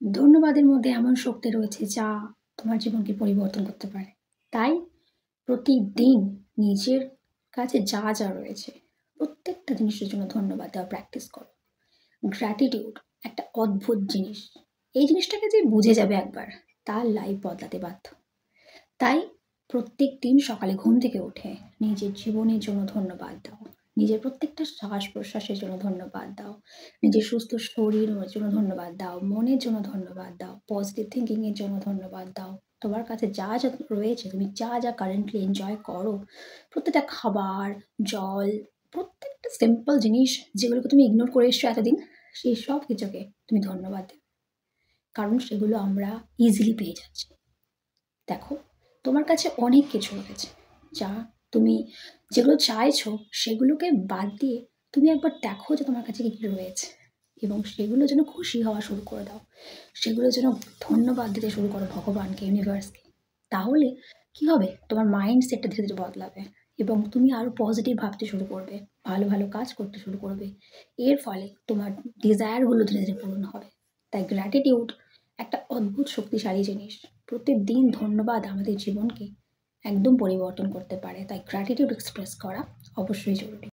ধন্যবাদের মধ্যে এমন শক্তি রয়েছে যা তোমার জীবনকে পরিবর্তন করতে পারে। তাই প্রতিদিন নিজের কাছে যা যা রয়েছে প্রত্যেকটা জিনিসের জন্য ধন্যবাদ দেওয়া প্র্যাকটিস করো। গ্র্যাটিটিউড একটা অদ্ভুত জিনিস। এই জিনিসটাকে যে বুঝে যাবে একবার, তার লাইফ বদলাতে বাধ্য। তাই প্রত্যেক দিন সকালে ঘুম থেকে উঠে নিজের জীবনের জন্য ধন্যবাদ দাও। নিজের প্রত্যেকটা শ্বাস প্রশ্বাসের জন্য ধন্যবাদ দাও। নিজের সুস্থ শরীরের জন্য ধন্যবাদ দাও। মনের জন্য ধন্যবাদ দাও। পজিটিভ থিঙ্কিংয়ের জন্য ধন্যবাদ দাও। তোমার কাছে যা যা রয়েছে, তুমি যা যা কারেন্টলি এনজয় করো, প্রত্যেকটা খাবার, জল, প্রত্যেকটা সিম্পল জিনিস যেগুলোকে তুমি ইগনোর করে এসছো এতদিন, সেই সব কিছুকে তুমি ধন্যবাদ দেবে। কারণ সেগুলো আমরা ইজিলি পেয়ে যাচ্ছি। দেখো, তোমার কাছে অনেক কিছু রয়েছে যা তুমি যেগুলো চাইছো সেগুলোকে বাদ দিয়ে তুমি একবার দেখো যে তোমার কাছে কী রয়েছে, এবং সেগুলো যেন খুশি হওয়া শুরু করে দাও। সেগুলো যেন ধন্যবাদ দিতে শুরু করো ভগবানকে, ইউনিভার্সকে। তাহলে কি হবে, তোমার মাইন্ড সেটটা ধীরে ধীরে বদলাবে এবং তুমি আরও পজিটিভ ভাবতে শুরু করবে, ভালো ভালো কাজ করতে শুরু করবে। এর ফলে তোমার ডিজায়ারগুলো ধীরে ধীরে পূরণ হবে। তাই গ্র্যাটিটিউড একটা অদ্ভুত শক্তিশালী জিনিস। প্রত্যেকদিন ধন্যবাদ আমাদের জীবনকে একদম পরিবর্তন করতে পারে। তাই গ্র্যাটিটিউড এক্সপ্রেস করা অবশ্যই জরুরি।